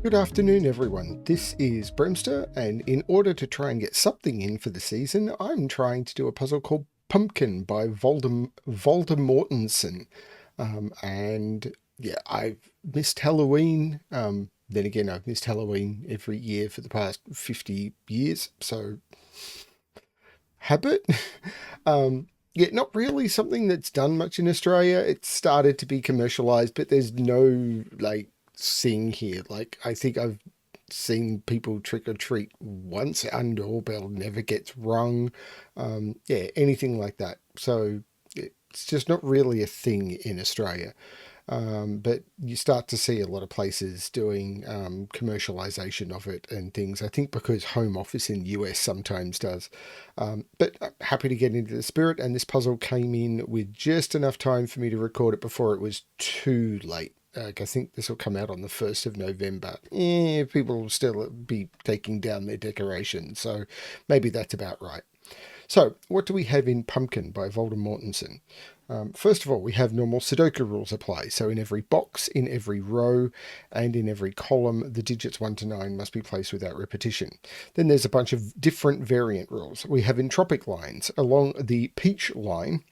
Good afternoon, everyone. This is BremSter, and in order to try and get something in for the season, I'm trying to do a puzzle called Pumpkin by voldemortensen. And yeah, I've missed Halloween. Then again, I've missed Halloween every year for the past 50 years, so habit. Yeah, not really something that's done much in Australia. It's started to be commercialized, but there's no like sing here. Like I think I've seen people trick or treat once, and doorbell never gets rung. Yeah, anything like that. So it's just not really a thing in Australia. But you start to see a lot of places doing commercialization of it and things. I think because Home Office in the US sometimes does. But I'm happy to get into the spirit, and this puzzle came in with just enough time for me to record it before it was too late. I think this will come out on the 1st of November. People will still be taking down their decorations, so maybe that's about right. So, what do we have in Pumpkin by Voldemortensen? First of all, we have normal Sudoku rules apply. So in every box, in every row, and in every column, the digits 1 to 9 must be placed without repetition. Then there's a bunch of different variant rules. We have entropic lines. Along the peach line,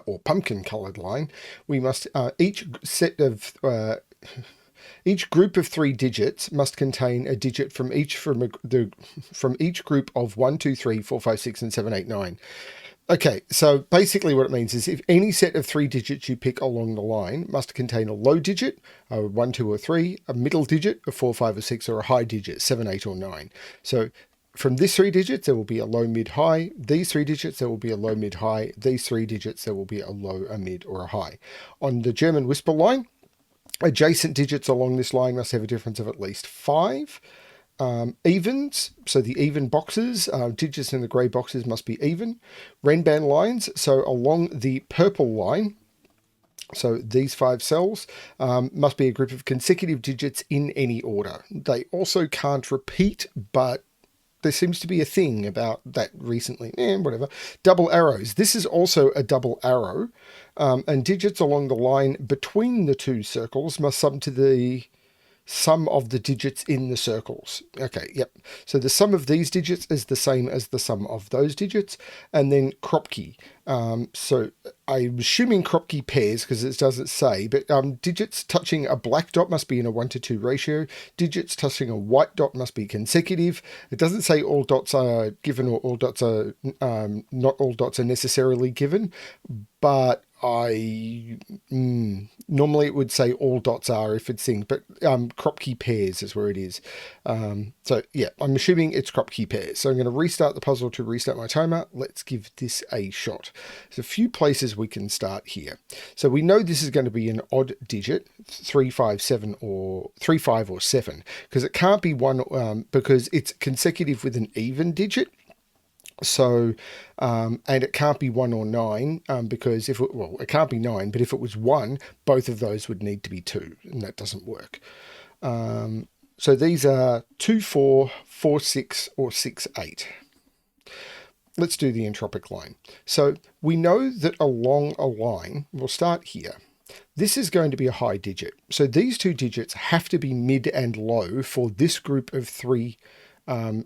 or pumpkin coloured line, we must, each group of 3 digits must contain a digit from each group of 1, 2, 3, 4, 5, 6, and 7, 8, 9. Okay, so basically what it means is if any set of 3 digits you pick along the line must contain a low digit, a 1, 2, or 3, a middle digit, a 4, 5, or 6, or a high digit, 7, 8, or 9. So from these 3 digits, there will be a low, mid, high. These 3 digits, there will be a low, mid, high. These 3 digits, there will be a low, a mid, or a high. On the German whisper line, adjacent digits along this line must have a difference of at least 5. Evens, so the even boxes, digits in the grey boxes must be even. Renban lines, so along the purple line, so these 5 cells must be a group of consecutive digits in any order. They also can't repeat, but there seems to be a thing about that recently. Whatever. Double arrows. This is also a double arrow, and digits along the line between the 2 circles must sum to the sum of the digits in the circles. Okay, yep. So the sum of these digits is the same as the sum of those digits. And then Kropki. So I'm assuming Kropki pairs because it doesn't say, but digits touching a black dot must be in a 1 to 2 ratio. Digits touching a white dot must be consecutive. It doesn't say all dots are given or all dots are not all dots are necessarily given, but normally it would say all dots are if it's thing, but Kropki pairs is where it is. So yeah, I'm assuming it's Kropki pairs. So I'm going to restart the puzzle to restart my timer. Let's give this a shot. There's a few places we can start here. So we know this is going to be an odd digit, 3, 5, 7, or 3, 5, or 7, because it can't be one because it's consecutive with an even digit. So, and it can't be 1 or 9 because it can't be 9, but if it was 1, both of those would need to be 2, and that doesn't work. So these are 2, 4, 4, 6, or 6, 8. Let's do the entropic line. So we know that along a line, we'll start here. This is going to be a high digit. So these 2 digits have to be mid and low for this group of 3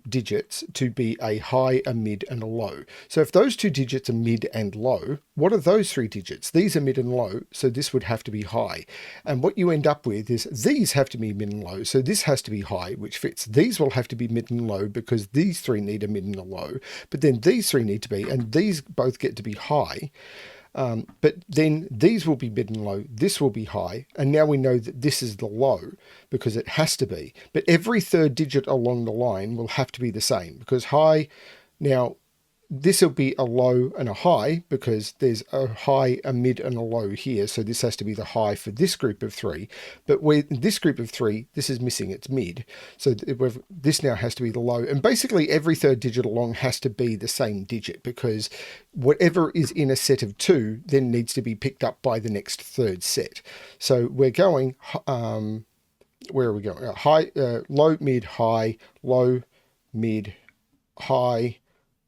digits to be a high, a mid, and a low. So if those 2 digits are mid and low, what are those 3 digits? These are mid and low, so this would have to be high. And what you end up with is these have to be mid and low, so this has to be high, which fits. These will have to be mid and low because these 3 need a mid and a low, but then these 3 need to be, and these both get to be high. But then these will be mid and low, this will be high, and now we know that this is the low because it has to be. But every 3rd digit along the line will have to be the same because high, now this will be a low and a high because there's a high, a mid, and a low here. So this has to be the high for this group of 3. But with this group of 3, this is missing its mid. So this now has to be the low. And basically every 3rd digit along has to be the same digit because whatever is in a set of 2 then needs to be picked up by the next 3rd set. So we're going, where are we going? High, low, mid, high, low, mid, high,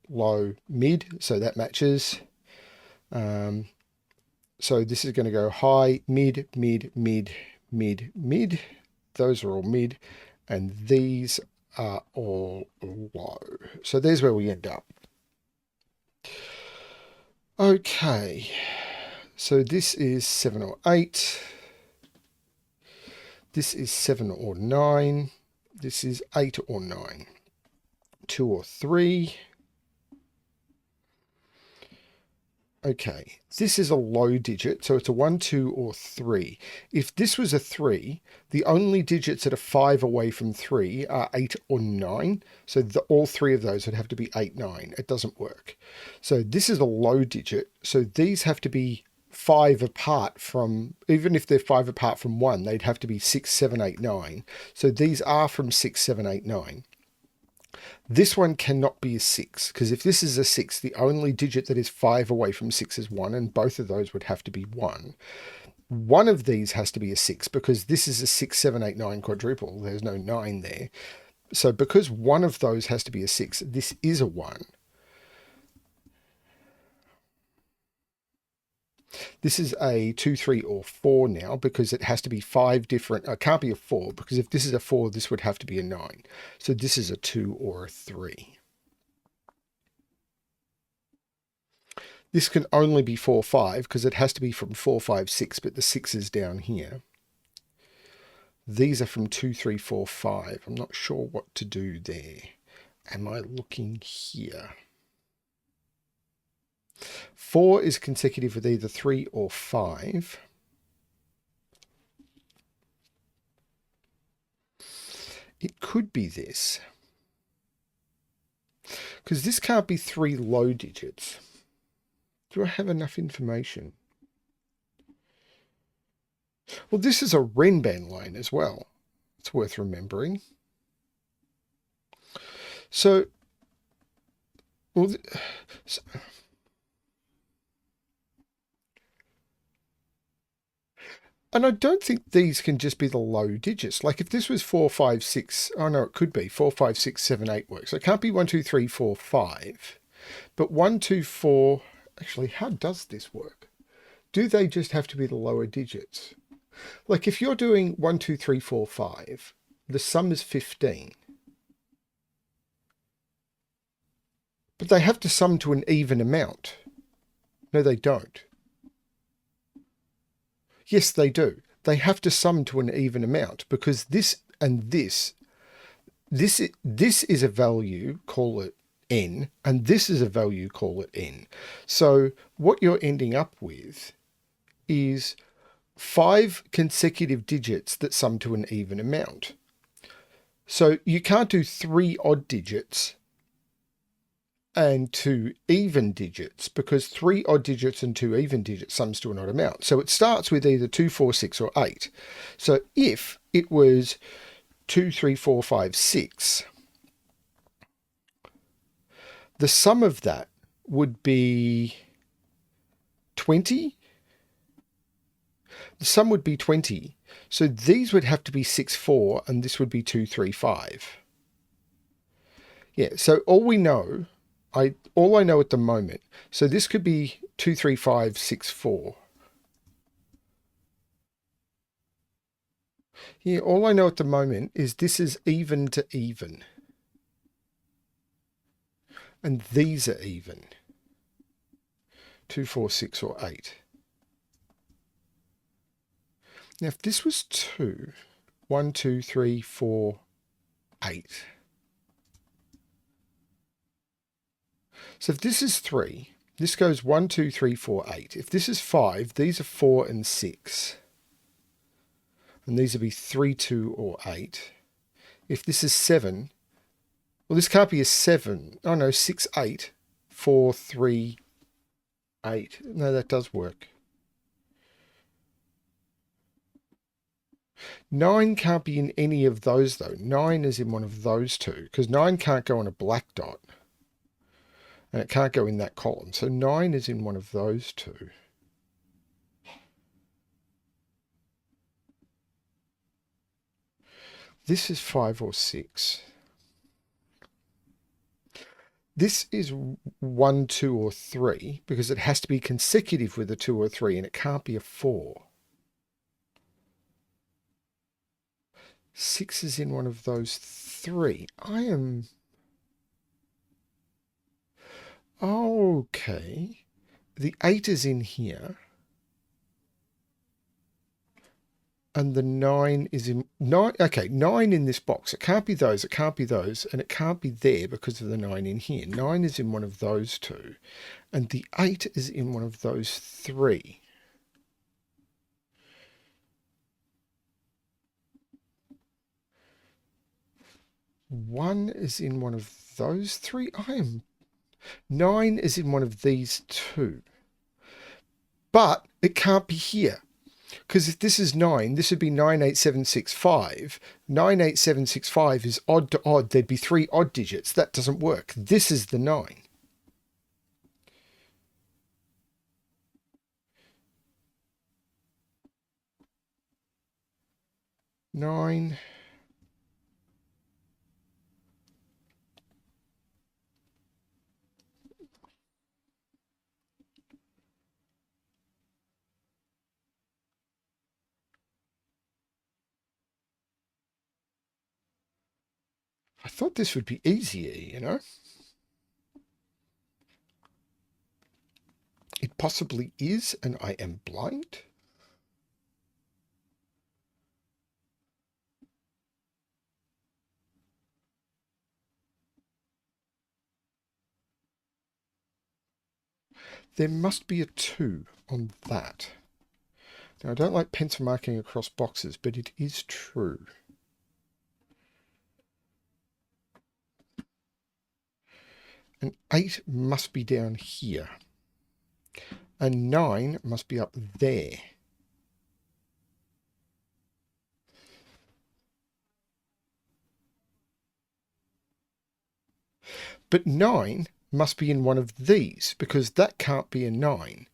low, mid, so that matches. So this is going to go high, mid, mid, mid, mid, mid, those are all mid, and these are all low. So there's where we end up. Okay, so this is 7 or 8. This is 7 or 9. This is 8 or 9. 2 or 3. Okay, this is a low digit, so it's a 1, 2, or 3. If this was a 3, the only digits that are 5 away from 3 are 8 or 9. So all three of those would have to be 8, 9. It doesn't work. So this is a low digit, so these have to be 5 apart from, even if they're 5 apart from 1, they'd have to be 6, 7, 8, 9. So these are from 6, 7, 8, 9. This one cannot be a 6, because if this is a 6, the only digit that is 5 away from 6 is 1, and both of those would have to be 1. One of these has to be a 6, because this is a 6, 7, 8, 9 quadruple. There's no 9 there. So because one of those has to be a 6, this is a 1. This is a 2, 3, or 4 now, because it has to be 5 different. It can't be a 4, because if this is a 4, this would have to be a 9. So this is a 2 or a 3. This can only be 4, 5, because it has to be from 4, 5, 6, but the 6 is down here. These are from 2, 3, 4, 5. I'm not sure what to do there. Am I looking here? 4 is consecutive with either 3 or 5. It could be this, because this can't be 3 low digits. Do I have enough information? Well, this is a Renban line as well. It's worth remembering. So, and I don't think these can just be the low digits. Like if this was 4, 5, 6, oh no, it could be 4, 5, 6, 7, 8 works. So it can't be 1, 2, 3, 4, 5. But 1, 2, 4, actually, how does this work? Do they just have to be the lower digits? Like if you're doing 1, 2, 3, 4, 5, the sum is 15. But they have to sum to an even amount. No, they don't. Yes, they do. They have to sum to an even amount, because this and this is a value, call it n, and this is a value, call it n. So what you're ending up with is 5 consecutive digits that sum to an even amount. So you can't do 3 odd digits and 2 even digits, because 3 odd digits and 2 even digits sums to an odd amount. So it starts with either 2, 4, 6 or 8. So if it was 2, 3, 4, 5, 6, the sum of that would be 20. The sum would be 20. So these would have to be 6, 4, and this would be 2, 3, 5. Yeah, so all I know at the moment, so this could be 2, 3, 5, 6, 4. Yeah, all I know at the moment is this is even to even. And these are even. 2, 4, 6, or 8. Now, if this was 2, 1, 2, 3, 4, 8. So if this is 3, this goes 1, 2, 3, 4, 8. If this is 5, these are 4 and 6. And these would be 3, 2, or 8. If this is 7, well, this can't be a 7. Oh, no, 6, 8, 4, 3, 8. No, that does work. 9 can't be in any of those, though. 9 is in one of those two, because 9 can't go on a black dot. And it can't go in that column. So 9 is in one of those two. This is 5 or 6. This is 1, 2, or 3, because it has to be consecutive with a 2 or 3, and it can't be a 4. 6 is in one of those 3. I am... Okay. The 8 is in here. And the 9 is in... 9, okay, 9 in this box. It can't be those, it can't be those, and it can't be there because of the 9 in here. 9 is in one of those 2. And the 8 is in one of those 3. One is in one of those 3. 9 is in one of these 2. But it can't be here. Because if this is 9, this would be 98765. 98765 is odd to odd. There'd be 3 odd digits. That doesn't work. This is the 9. Nine. I thought this would be easier, you know? It possibly is, and I am blind. There must be a 2 on that. Now, I don't like pencil marking across boxes, but it is true. An 8 must be down here. And 9 must be up there. But 9 must be in one of these, because that can't be a 9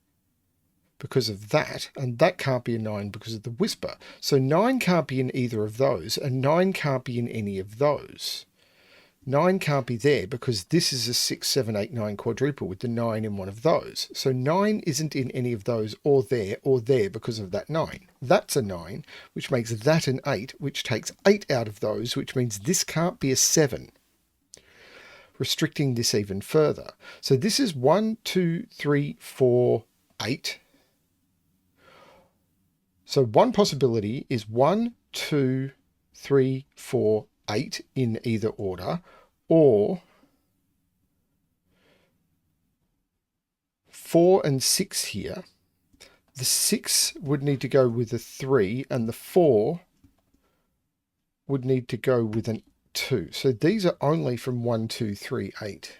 because of that, and that can't be a 9 because of the whisper. So 9 can't be in either of those, and 9 can't be in any of those. 9 can't be there because this is a 6, 7, 8, 9 quadruple with the 9 in one of those. So 9 isn't in any of those or there because of that 9. That's a 9, which makes that an 8, which takes 8 out of those, which means this can't be a 7. Restricting this even further. So this is 1, 2, 3, 4, 8. So one possibility is 1, 2, 3, 4, 8 in either order, or 4 and 6 here. The 6 would need to go with a 3, and the 4 would need to go with an 2. So these are only from 1, 2, 3, 8.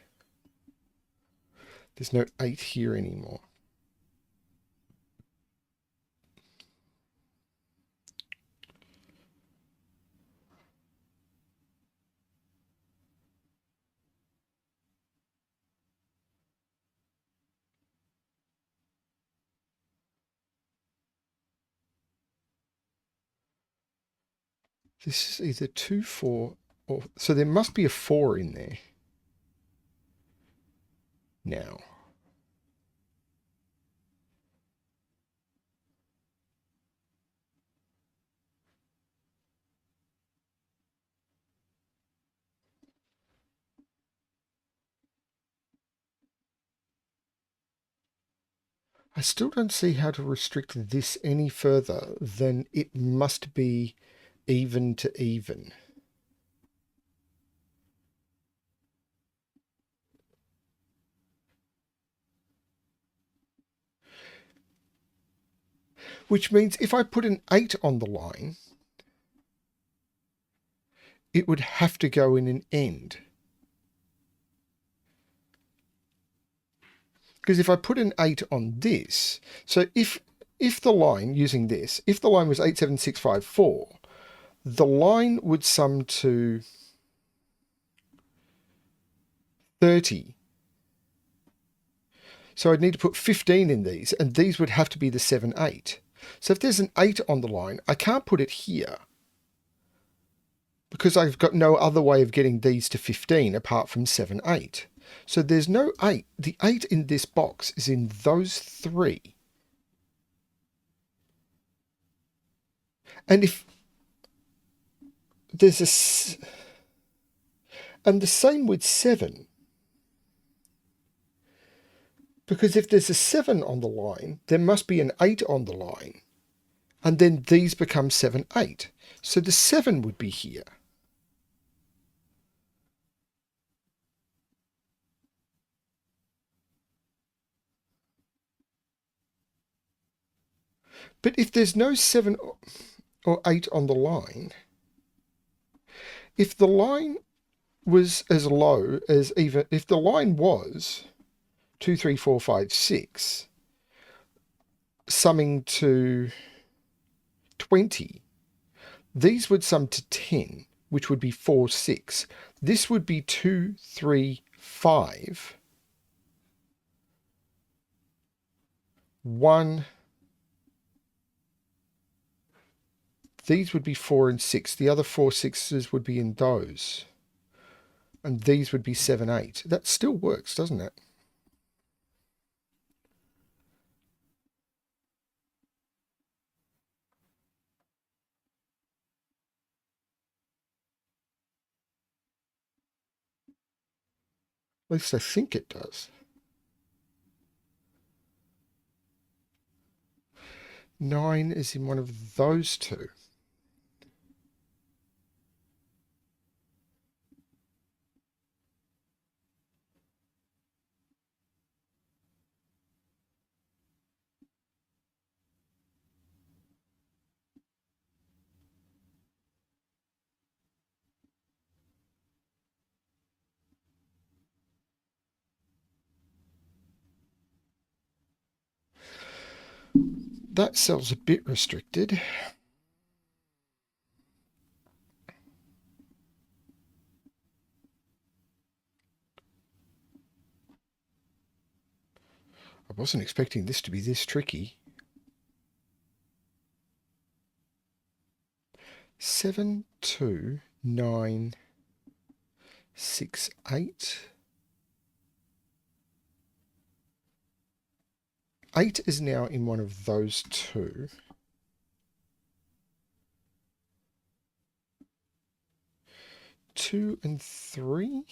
There's no 8 here anymore. This is either 2, 4, or... So there must be a 4 in there. Now. I still don't see how to restrict this any further than it must be even to even. Which means if I put an 8 on the line, it would have to go in an end. Because if I put an 8 on this, so if the line, using this, if the line was 87654, the line would sum to 30. So I'd need to put 15 in these, and these would have to be the 7, 8. So if there's an 8 on the line, I can't put it here, because I've got no other way of getting these to 15 apart from 7, 8. So there's no 8. The 8 in this box is in those 3. And if... and the same with 7. Because if there's a 7 on the line, there must be an 8 on the line. And then these become 7, 8. So the 7 would be here. But if there's no 7 or 8 on the line, if the line was as low as even, if the line was 2, 3, 4, 5, 6, summing to 20, these would sum to 10, which would be 4, 6. This would be 2, 3, 5, 1. These would be 4 and 6. The other 4 6s would be in those. And these would be 7, 8. That still works, doesn't it? At least I think it does. 9 is in one of those two. That cell's a bit restricted. I wasn't expecting this to be this tricky. 7, 2, 9, 6, 8. 8 is now in one of those two. 2 and 3.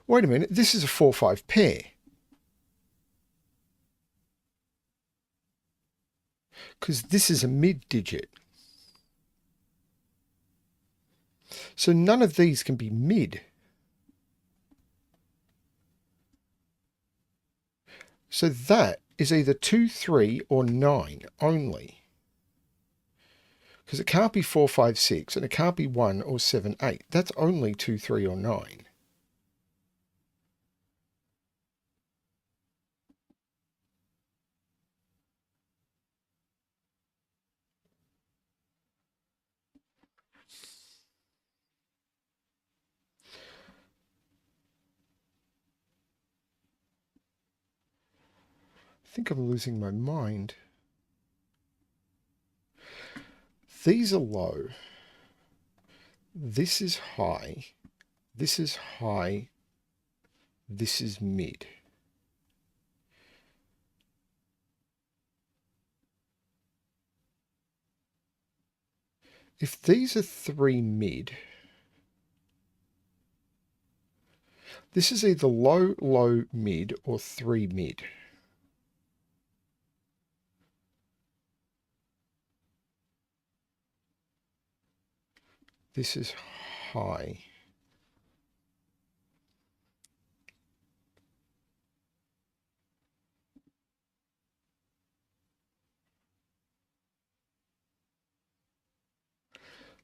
Wait a minute, this is a 4-5 pair. Because this is a mid-digit. So none of these can be mid. So that is either 2, 3 or 9 only. Because it can't be 4, 5, 6 and it can't be 1 or 7, 8. That's only 2, 3 or 9. I think I'm losing my mind. These are low. This is high. This is high. This is mid. If these are 3 mid, this is either low, low, mid, or 3 mid. This is high.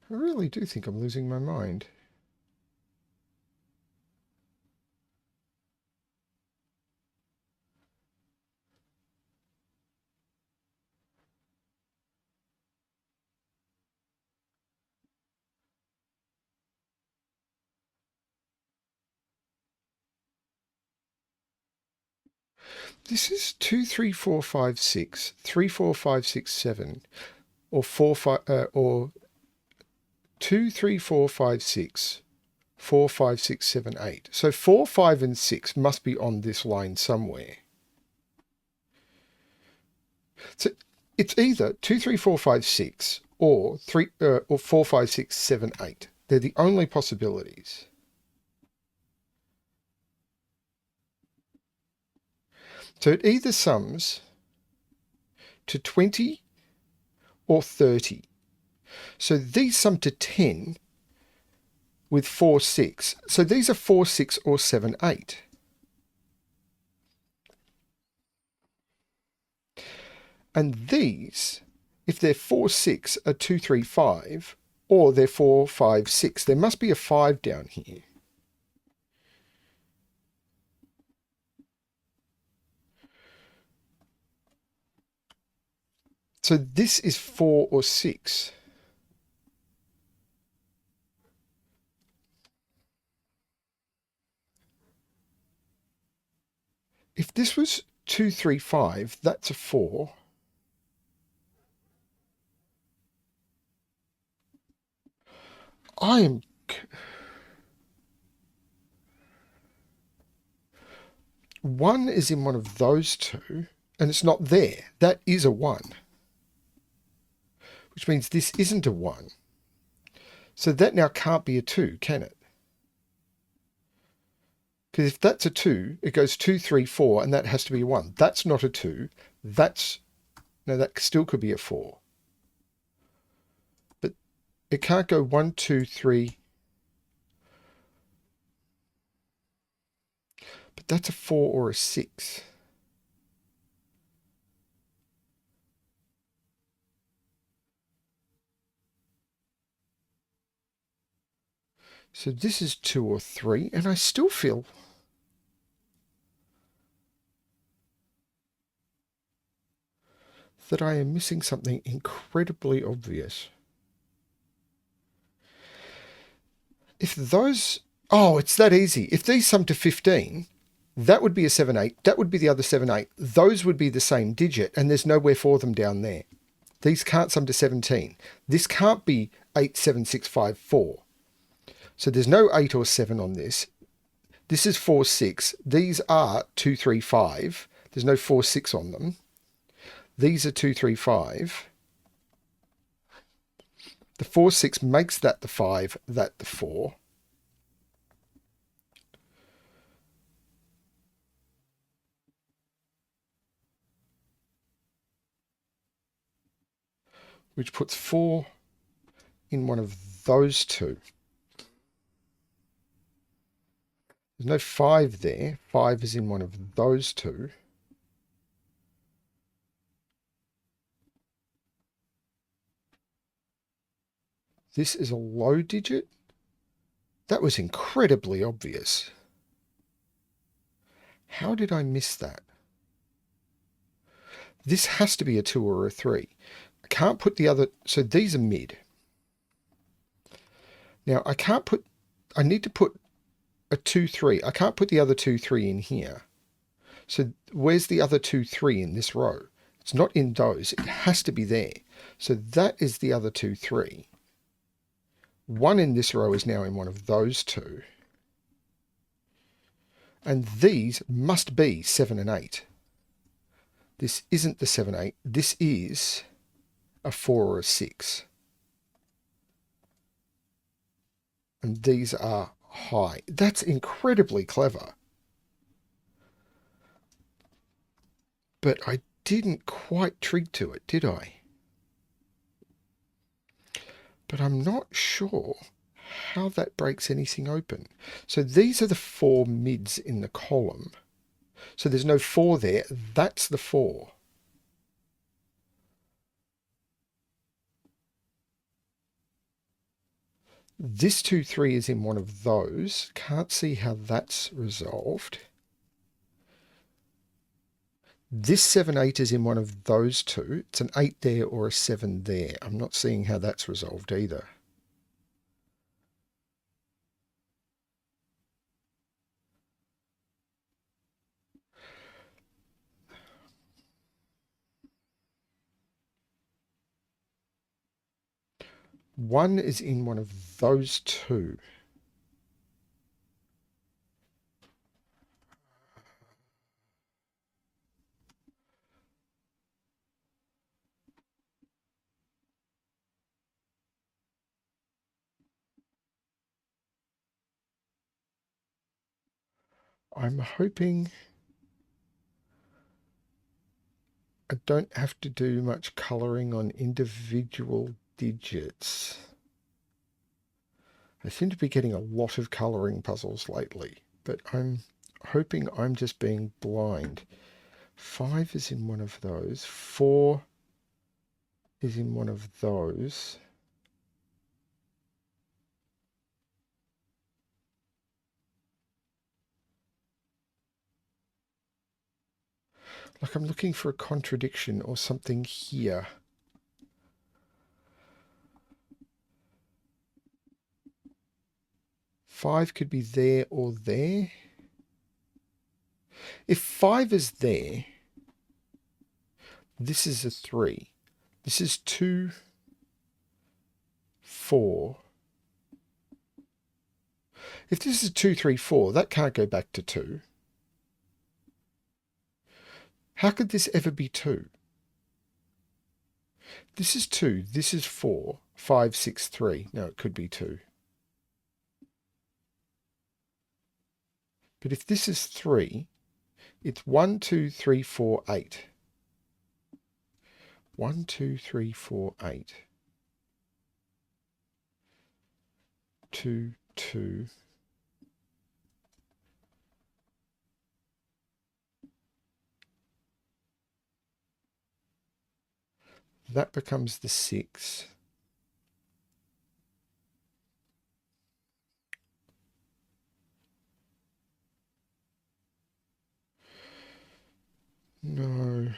I really do think I'm losing my mind. This is 2, 3, 4, 5, 6, 3, 4, 5, 6, 7, or 4, 5, or 2, 3, 4, 5, 6, 4, 5, 6, 7, 8. So 4, 5, and 6 must be on this line somewhere. So it's either 2, 3, 4, 5, 6 or 4, 5, 6, 7, 8. They're the only possibilities. So it either sums to 20 or 30. So these sum to 10 with 4, 6. So these are 4, 6 or 7, 8. And these, if they're 4, 6, are 2, 3, 5, or they're 4, 5, 6. There must be a 5 down here. So this is 4 or 6. If this was 2, 3, 5, that's a 4. I am... One is in one of those two, and it's not there. That is a 1. Which means this isn't a 1. So that now can't be a 2, can it? Because if that's a 2, it goes 2, 3, 4, and that has to be a 1. That's not a 2. That's... No, that still could be a 4. But it can't go 1, 2, 3... But that's a 4 or a 6. So this is 2 or 3, and I still feel that I am missing something incredibly obvious. If those... Oh, it's that easy. If these sum to 15, that would be a 7, 8. That would be the other 7, 8. Those would be the same digit, and there's nowhere for them down there. These can't sum to 17. This can't be 8, 7, 6, 5, 4. So there's no 8 or 7 on this. This is 4, 6. These are 2, 3, 5. There's no 4, 6 on them. These are 2, 3, 5. The 4, 6 makes that the 5, that the 4. Which puts 4 in one of those two. There's no 5 there. 5 is in one of those two. This is a low digit. That was incredibly obvious. How did I miss that? This has to be a 2 or a 3. I can't put the other... So these are mid. Now, I need to put a 2, 3. I can't put the other 2, 3 in here. So where's the other 2, 3 in this row? It's not in those. It has to be there. So that is the other 2, 3. 1 in this row is now in one of those two. And these must be 7 and 8. This isn't the 7, 8. This is a 4 or a 6. And these are high. That's incredibly clever. But I didn't quite trig to it, did I? But I'm not sure how that breaks anything open. So these are the 4 mids in the column. So there's no 4 there. That's the 4. This 2, 3 is in one of those. Can't see how that's resolved. This 7, 8 is in one of those two. It's an 8 there or a 7 there. I'm not seeing how that's resolved either. One is in one of those two. I'm hoping I don't have to do much colouring on individual digits. I seem to be getting a lot of colouring puzzles lately, but I'm hoping I'm just being blind. 5 is in one of those. 4 is in one of those. Like I'm looking for a contradiction or something here. Five could be there or there. If 5 is there, this is a 3. This is 2, 4. If this is 2, 3, 4, that can't go back to 2. How could this ever be 2? This is 2, this is 4, 5, 6, 3. No, it could be 2. But if this is 3, it's 1, 2, 3, 4, 8. 1, 2, 3, 4, 8. 2, 2. That becomes the 6. No.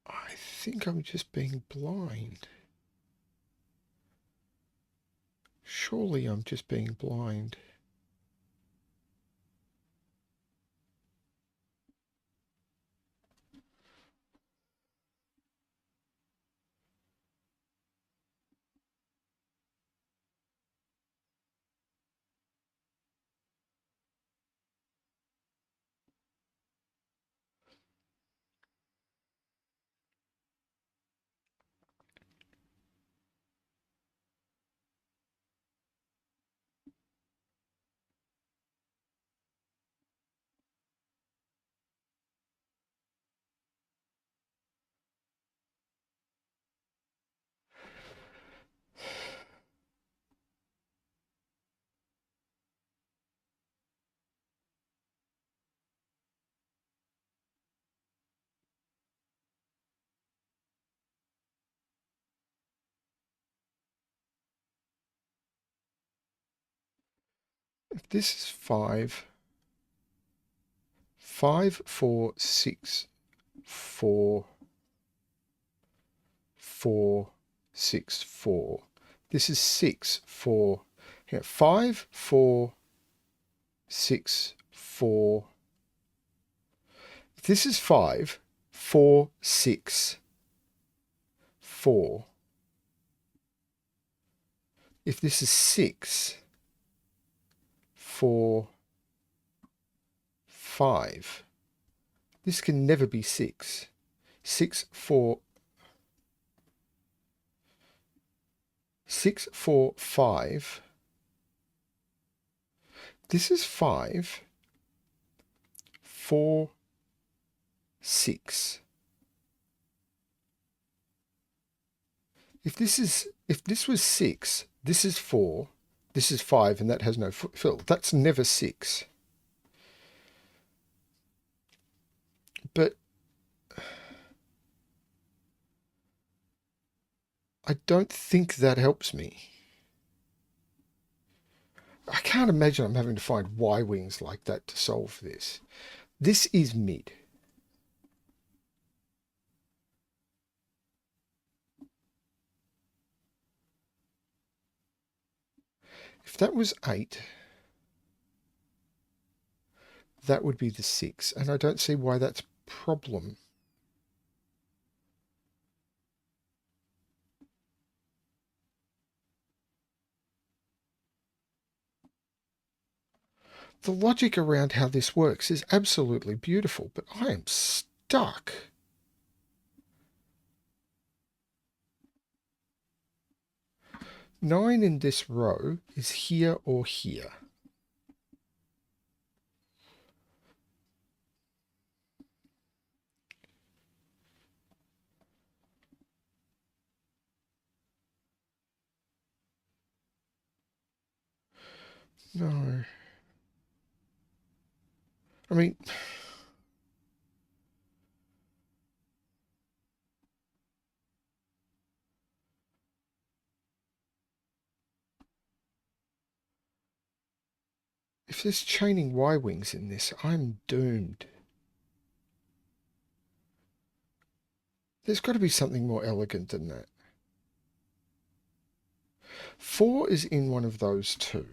I think I'm just being blind. Surely I'm just being blind. If this is 5, 5, 4, 6, 4, 4, 6, 4. This is 6, 4. Here, 5, 4, 6, 4. If this is 5, 4, 6, 4. If this is 6, 4, 5. This can never be 6. 6, 4, 6, 4, 5. This is 5, 4, 6. If this was 6, this is 4, this is 5, and that has no fill. That's never 6. But I don't think that helps me. I can't imagine I'm having to find Y-wings like that to solve this. This is mid. If that was 8, that would be the 6, and I don't see why that's a problem. The logic around how this works is absolutely beautiful, but I am stuck. 9 in this row is here or here. No. I mean, if there's chaining Y-wings in this, I'm doomed. There's got to be something more elegant than that. 4 is in one of those two.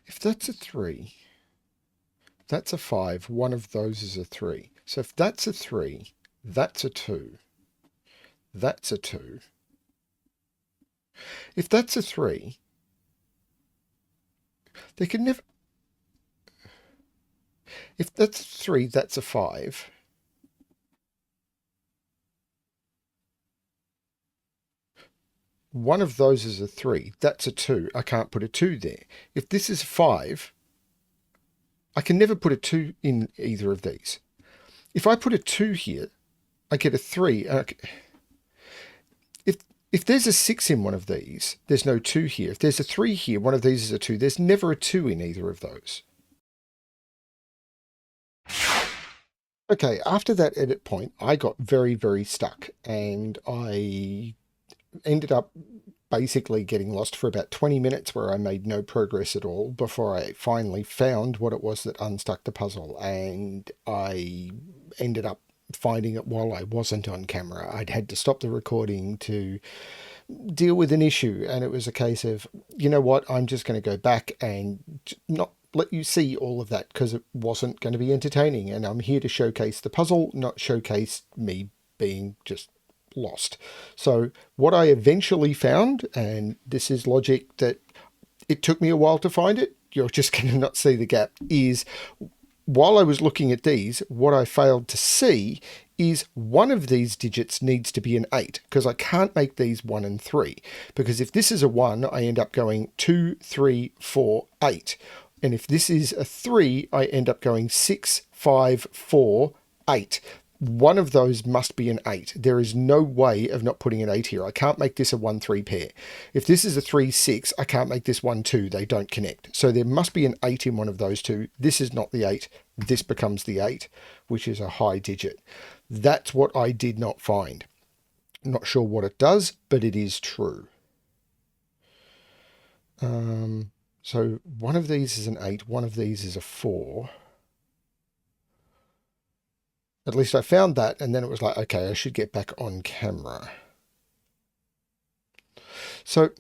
If that's a 3, that's a 5, one of those is a 3. So if that's a 3, that's a 2, that's a 2. If that's a 3, they can never... If that's a 3, that's a 5. One of those is a 3, that's a 2. I can't put a 2 there. If this is a 5, I can never put a 2 in either of these. If I put a 2 here, I get a 3. If there's a 6 in one of these, there's no 2 here. If there's a 3 here, one of these is a 2. There's never a 2 in either of those. Okay, after that edit point, I got very, very stuck, and I ended up basically getting lost for about 20 minutes where I made no progress at all before I finally found what it was that unstuck the puzzle, and I ended up finding it while I wasn't on camera. I'd had to stop the recording to deal with an issue, and it was a case of, you know what, I'm just going to go back and not let you see all of that because it wasn't going to be entertaining, and I'm here to showcase the puzzle, not showcase me being just lost. So what I eventually found, and this is logic that it took me a while to find it, you're just going to not see the gap, is while I was looking at these, what I failed to see is one of these digits needs to be an 8, because I can't make these 1 and 3. Because if this is a 1, I end up going 2, 3, 4, 8. And if this is a 3, I end up going 6, 5, 4, 8. One of those must be an 8. There is no way of not putting an 8 here. I can't make this a 1-3 pair. If this is a 3-6, I can't make this 1-2. They don't connect. So there must be an 8 in one of those two. This is not the 8. This becomes the 8, which is a high digit. That's what I did not find. Not sure what it does, but it is true. So one of these is an 8. One of these is a 4. At least I found that, and then it was like, okay, I should get back on camera. So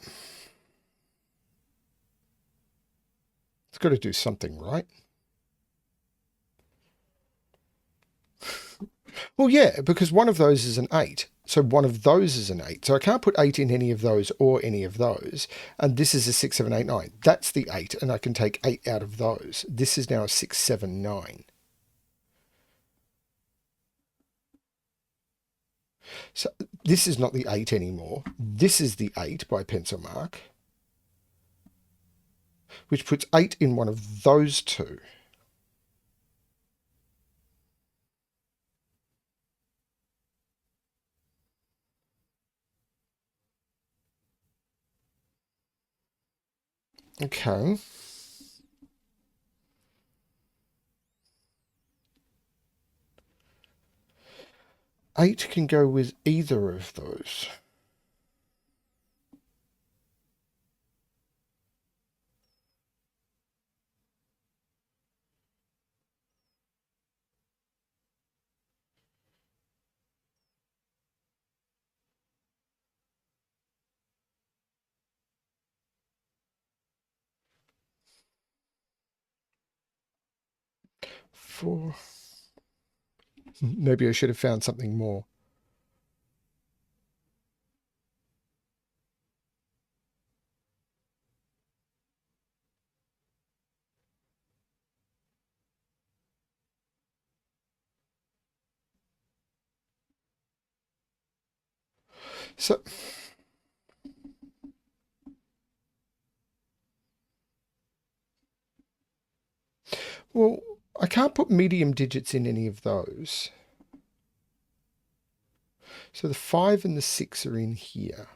it's got to do something, right? Well, yeah, because one of those is an 8. So one of those is an 8. So I can't put 8 in any of those or any of those. And this is a 6, 7, 8, 9. That's the 8, and I can take 8 out of those. This is now a 6, 7, 9. So this is not the 8 anymore. This is the 8 by pencil mark, which puts 8 in one of those two. Okay. Eight can go with either of those. 4. Maybe I should have found something more. So, well, I can't put medium digits in any of those. So the 5 and the 6 are in here.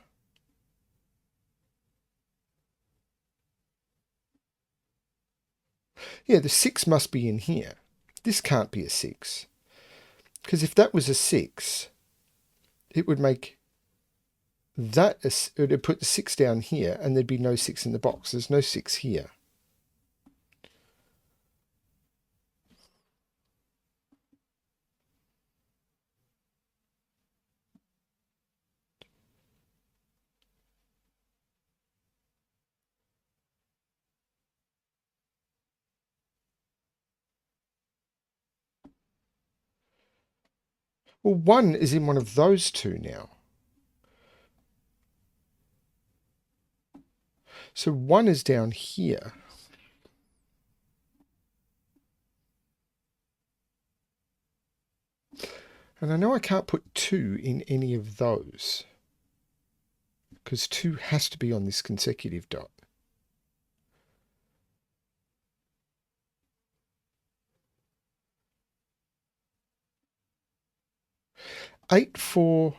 Yeah, the 6 must be in here. This can't be a 6. Because if that was a 6, it would make that, it would put the 6 down here and there'd be no 6 in the box. There's no 6 here. Well, 1 is in one of those two now. So 1 is down here. And I know I can't put 2 in any of those, because 2 has to be on this consecutive dot. Eight, 4,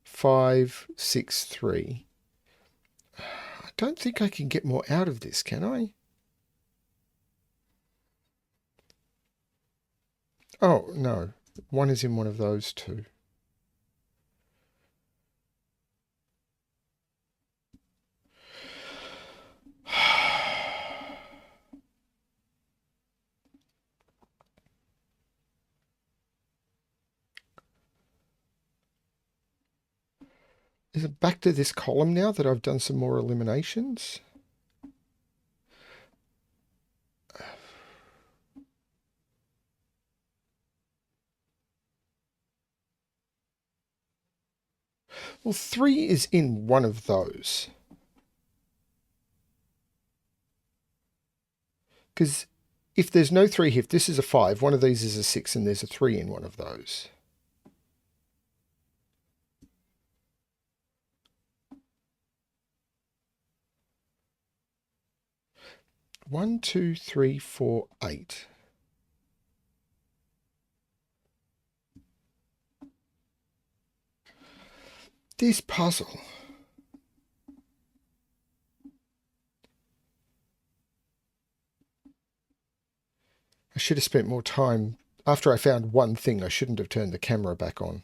5, 6, 3. I don't think I can get more out of this, can I? Oh, no. 1 is in one of those two. Is it back to this column now that I've done some more eliminations? Well, 3 is in one of those. Because if there's no 3 here, if this is a 5, one of these is a 6 and there's a 3 in one of those. One, 2, 3, 4, 8. This puzzle. I should have spent more time. After I found one thing, I shouldn't have turned the camera back on.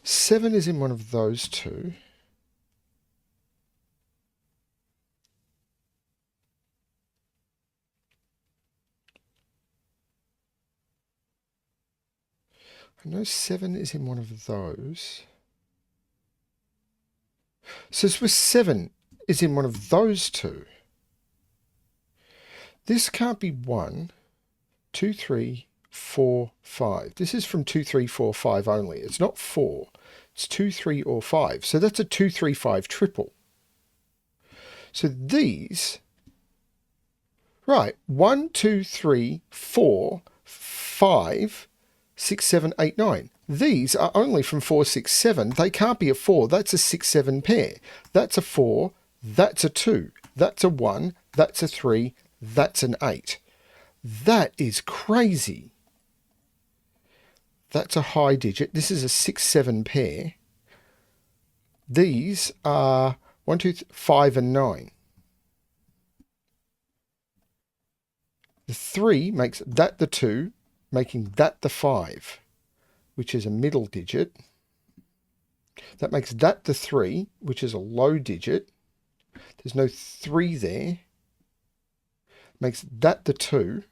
Seven is in one of those two. I know 7 is in one of those. So Swiss 7 is in one of those two. This can't be 1, 2, 3, 4, 5. This is from 2, 3, 4, 5 only. It's not 4. It's 2, 3, or 5. So that's a 2, 3, 5 triple. So these, right, 1, 2, 3, 4, 5, 6, 7, 8, 9. These are only from 4, 6, 7. They can't be a 4. That's a 6, 7 pair. That's a 4. That's a 2. That's a 1. That's a 3. That's an 8. That is crazy. That's a high digit. This is a 6, 7 pair. These are 1, 2, 5, and 9. The 3 makes that the 2, making that the 5, which is a middle digit. That makes that the 3, which is a low digit. There's no 3 there. Makes that the 2.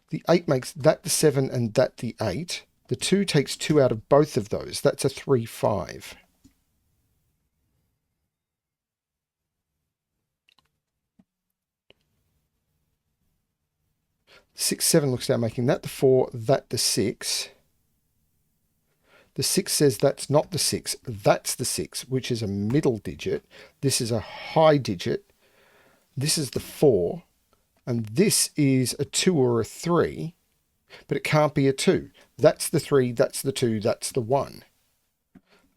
The 8 makes that the 7 and that the 8. The 2 takes 2 out of both of those. That's a 3, 5. 6, 7 looks down, making that the 4, that the 6. The 6 says that's not the 6, that's the 6, which is a middle digit. This is a high digit. This is the 4. And this is a 2 or a 3, but it can't be a 2. That's the 3, that's the 2, that's the 1.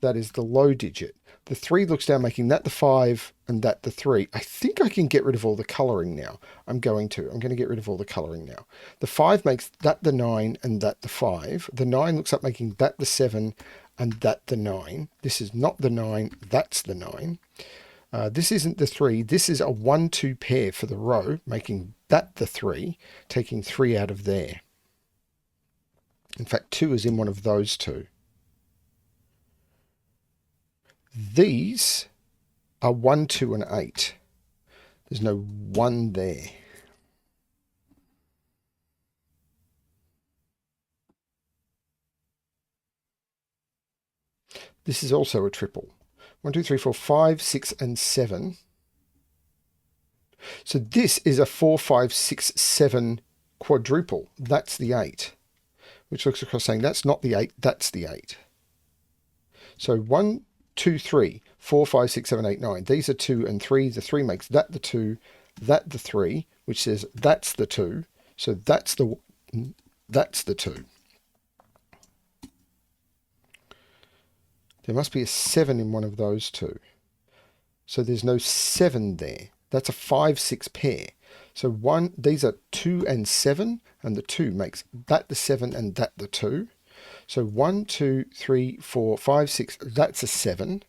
That is the low digit. The 3 looks down, making that the 5 and that the 3. I think I can get rid of all the colouring now. I'm going to get rid of all the colouring now. The 5 makes that the 9 and that the 5. The 9 looks up, making that the 7 and that the 9. This is not the 9, that's the 9. This isn't the 3. This is a 1-2 pair for the row, making that the 3, taking 3 out of there. In fact, 2 is in one of those two. These are 1, 2, and 8. There's no 1 there. This is also a triple. 1, 2, 3, 4, 5, 6, and 7. So this is a 4, 5, 6, 7 quadruple. That's the 8, which looks across saying that's not the 8, that's the 8. So 1, 2, 3, 4, 5, 6, 7, 8, 9. These are 2 and 3. The 3 makes that the 2, that the 3, which says that's the 2. So that's the 2. There must be a 7 in one of those two. So there's no 7 there. That's a 5, 6 pair. So these are 2 and 7, and the 2 makes that the 7 and that the 2. So 1, 2, 3, 4, 5, 6, that's a 7,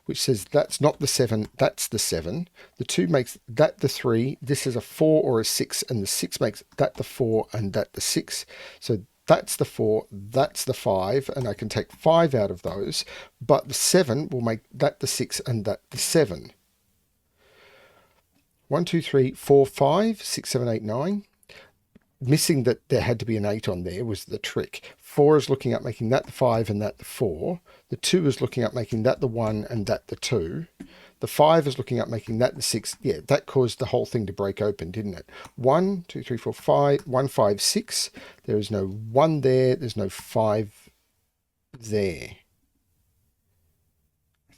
which says that's not the 7, that's the 7. The 2 makes that the 3. This is a 4 or a 6, and the 6 makes that the 4 and that the 6. So that's the 4, that's the 5, and I can take 5 out of those, but the 7 will make that the 6 and that the 7. 1, 2, 3, 4, 5, 6, 7, 8, 9. Missing that there had to be an 8 on there was the trick. 4 is looking up, making that the 5 and that the 4. The 2 is looking up, making that the 1 and that the 2. The 5 is looking up, making that the 6. Yeah, that caused the whole thing to break open, didn't it? 1, 2, 3, 4, 5, 1, 5, 6. There is no 1 there. There's no 5 there. I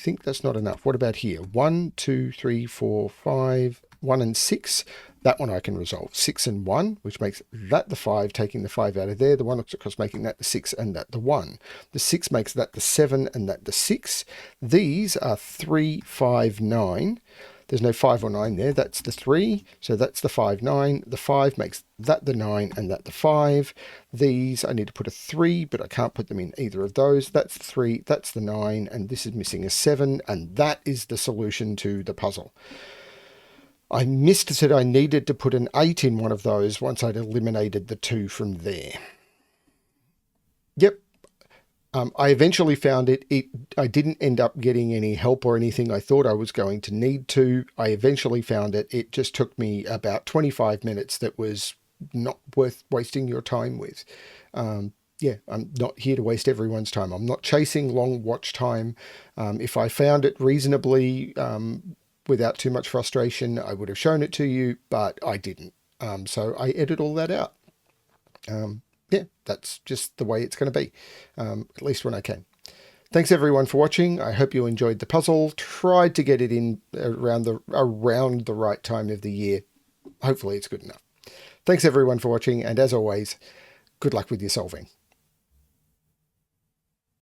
think that's not enough. What about here? 1, 2, 3, 4, 5, 1 and 6. That one I can resolve. 6 and 1, which makes that the 5, taking the 5 out of there. The 1 looks across, making that the 6 and that the 1. The 6 makes that the 7 and that the 6. These are 3, 5, 9. There's no 5 or 9 there. That's the 3. So that's the 5, 9. The 5 makes that the 9 and that the 5. These, I need to put a 3, but I can't put them in either of those. That's the 3. That's the 9. And this is missing a 7. And that is the solution to the puzzle. I missed that I needed to put an 8 in one of those once I'd eliminated the 2 from there. Yep. I eventually found it. I didn't end up getting any help or anything I thought I was going to need to. I eventually found it. It just took me about 25 minutes that was not worth wasting your time with. Yeah, I'm not here to waste everyone's time. I'm not chasing long watch time. If I found it reasonably without too much frustration, I would have shown it to you, but I didn't. So I edit all that out. Yeah, that's just the way it's going to be, at least when I can. Thanks everyone for watching. I hope you enjoyed the puzzle. Tried to get it in around the right time of the year. Hopefully it's good enough. Thanks everyone for watching, and as always, good luck with your solving.